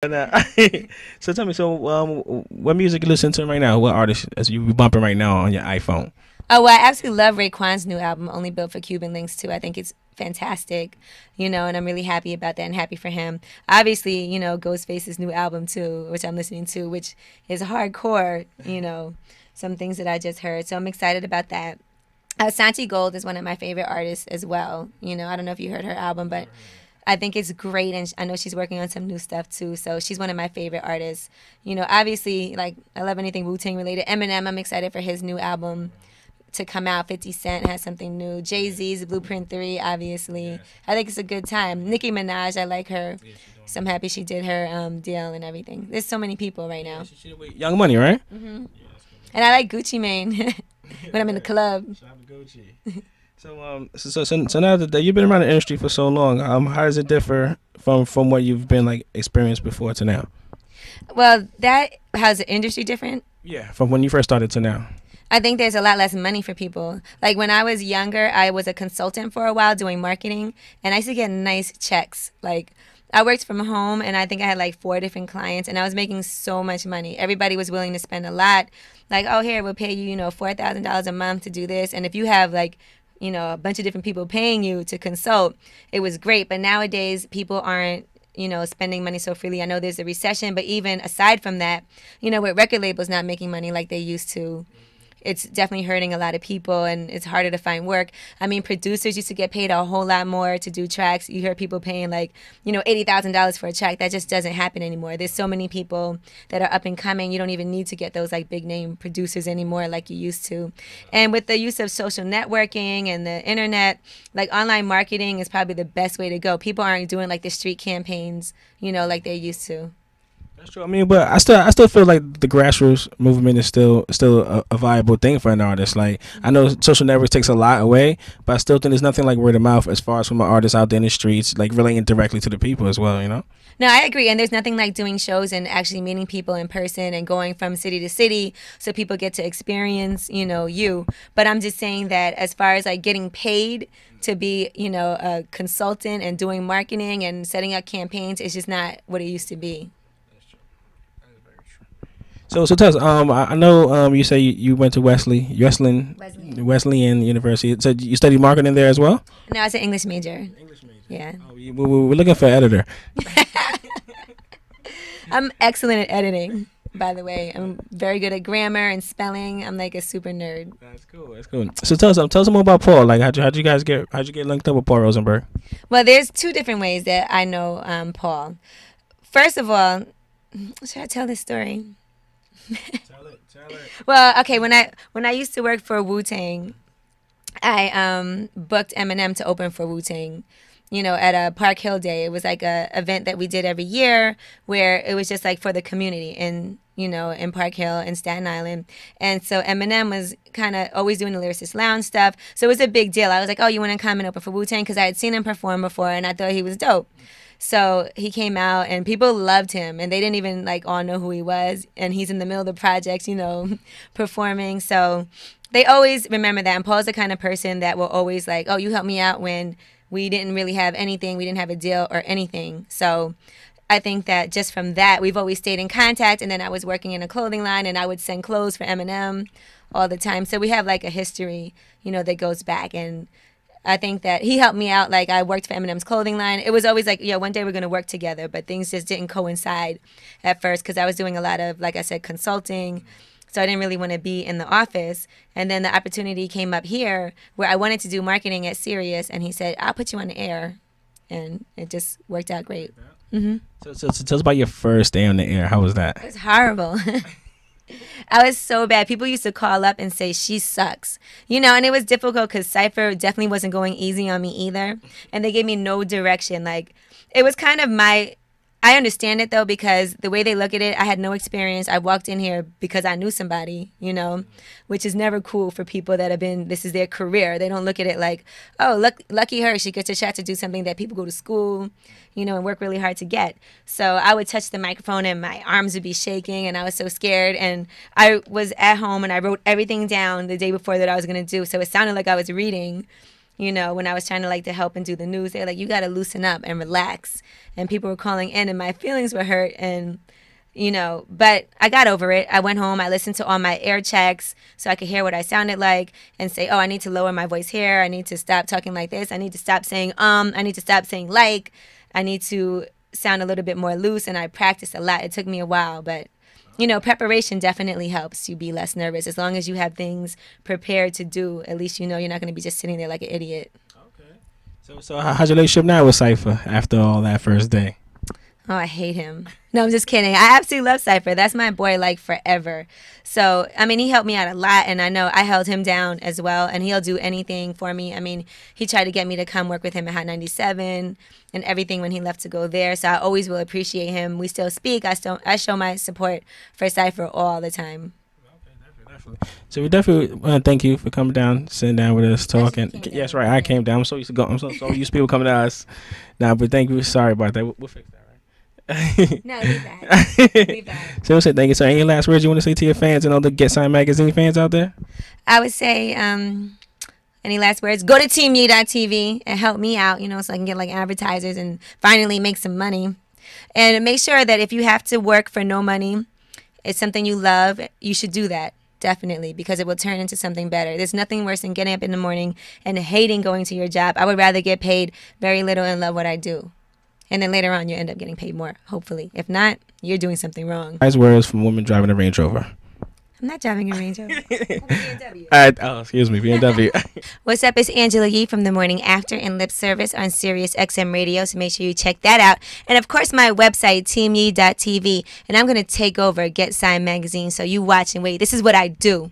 And, so tell me, so what music you listen to right now? What artist as you bumping right now on your iPhone? Oh, well, I absolutely love Raekwon's new album, Only Built for Cuban Links, too. I think it's fantastic, and I'm really happy about that and happy for him. Obviously, Ghostface's new album, too, which I'm listening to, which is hardcore, some things that I just heard. So I'm excited about that. Santi Gold is one of my favorite artists as well. I don't know if you heard her album, but I think it's great, and I know she's working on some new stuff too. So she's one of my favorite artists. Obviously, like I love anything Wu Tang related. Eminem, I'm excited for his new album to come out. 50 Cent has something new. Jay Z's Blueprint 3, obviously. I think it's a good time. Nicki Minaj, I like her. So I'm happy she did her deal and everything. There's so many people right now. Young Money, right? And I like Gucci Mane when I'm in the club. So now that you've been around the industry for so long, how does it differ from what you've been like experienced before to now? Well, that how's the industry different? Yeah, from when you first started to now. I think there's a lot less money for people. Like when I was younger, I was a consultant for a while doing marketing, and I used to get nice checks. Like I worked from home, and I think I had like 4 different clients, and I was making so much money. Everybody was willing to spend a lot. Like, oh, here, we'll pay you, $4,000 a month to do this. And if you have like, a bunch of different people paying you to consult, it was great. But nowadays, people aren't, spending money so freely. I know there's a recession, but even aside from that, with record labels not making money like they used to, it's definitely hurting a lot of people, and it's harder to find work. I mean, producers used to get paid a whole lot more to do tracks. You hear people paying like, $80,000 for a track. That just doesn't happen anymore. There's so many people that are up and coming. You don't even need to get those like big name producers anymore like you used to. And with the use of social networking and the internet, like online marketing is probably the best way to go. People aren't doing like the street campaigns, like they used to. That's true. I mean, but I still feel like the grassroots movement is still a viable thing for an artist. Like I know social networks takes a lot away, but I still think there's nothing like word of mouth as far as from an artist out there in the streets, like relating directly to the people as well. No, I agree. And there's nothing like doing shows and actually meeting people in person and going from city to city so people get to experience, you. But I'm just saying that as far as like getting paid to be, a consultant and doing marketing and setting up campaigns, it's just not what it used to be. So tell us, I know you say you went to Wesleyan University. So you studied marketing there as well? No, I was an English major. Yeah. Oh, we're looking for an editor. I'm excellent at editing, by the way. I'm very good at grammar and spelling. I'm like a super nerd. That's cool. That's cool. So tell us more about Paul. Like how'd you get linked up with Paul Rosenberg? Well, there's 2 different ways that I know Paul. First of all, should I tell this story? Tell it. Well, okay. When I used to work for Wu Tang, I booked Eminem to open for Wu Tang. At a Park Hill Day. It was like a event that we did every year where it was just like for the community in Park Hill in Staten Island. And so Eminem was kind of always doing the Lyricist Lounge stuff. So it was a big deal. I was like, oh, you want to come and open for Wu Tang? Because I had seen him perform before and I thought he was dope. So he came out and people loved him and they didn't even like all know who he was. And he's in the middle of the projects, performing. So they always remember that. And Paul's the kind of person that will always like, oh, you helped me out when we didn't really have anything. We didn't have a deal or anything. So I think that just from that, we've always stayed in contact. And then I was working in a clothing line and I would send clothes for Eminem all the time. So we have like a history, that goes back. And I think that he helped me out. Like I worked for Eminem's clothing line. It was always like, one day we're going to work together. But things just didn't coincide at first because I was doing a lot of, like I said, consulting. So I didn't really want to be in the office. And then the opportunity came up here where I wanted to do marketing at Sirius. And he said, I'll put you on the air. And it just worked out great. So tell us about your first day on the air. How was that? It was horrible. I was so bad. People used to call up and say, she sucks. And it was difficult because Cypher definitely wasn't going easy on me either. And they gave me no direction. Like, it was kind of I understand it though because the way they look at it, I had no experience. I walked in here because I knew somebody, which is never cool for people that have been, this is their career. They don't look at it like, oh, lucky her. She gets a shot to do something that people go to school, and work really hard to get. So I would touch the microphone and my arms would be shaking and I was so scared. And I was at home and I wrote everything down the day before that I was going to do. So it sounded like I was reading. You know, when I was trying to like to help and do the news, they're like, you got to loosen up and relax. And people were calling in, and my feelings were hurt. And you know, but I got over it. I went home, I listened to all my air checks so I could hear what I sounded like and say, oh, I need to lower my voice here. I need to stop talking like this. I need to stop saying, I need to stop saying like. I need to sound a little bit more loose. And I practiced a lot. It took me a while, but you know, preparation definitely helps you be less nervous. As long as you have things prepared to do, at least you know you're not going to be just sitting there like an idiot. Okay. So how's your relationship now with Cypher after all that first day? Oh, I hate him. No, I'm just kidding. I absolutely love Cypher. That's my boy like forever. So, I mean, he helped me out a lot, and I know I held him down as well, and he'll do anything for me. I mean, he tried to get me to come work with him at Hot 97 and everything when he left to go there, so I always will appreciate him. We still speak. I show my support for Cypher all the time. So we definitely want to thank you for coming down, sitting down with us, talking. Yes, right. I came down. I'm so used to people coming to us. Nah, but thank you. Sorry about that. We'll fix that. No, leave that. Leave that. So thank you, sir. Any last words you want to say to your fans and all the Get Signed magazine fans out there? I would say, any last words? Go to teamyee.tv and help me out, you know, so I can get like advertisers and finally make some money. And make sure that if you have to work for no money, it's something you love, you should do that. Definitely, because it will turn into something better. There's nothing worse than getting up in the morning and hating going to your job. I would rather get paid very little and love what I do. And then later on, you end up getting paid more, hopefully. If not, you're doing something wrong. Nice words from a woman driving a Range Rover. I'm not driving a Range Rover. I'm a BMW. All right. Oh, excuse me, BMW. What's up? It's Angela Yee from The Morning After and Lip Service on Sirius XM Radio. So make sure you check that out. And of course, my website, teamyee.tv. And I'm going to take over Get Signed magazine. So you watch and wait. This is what I do.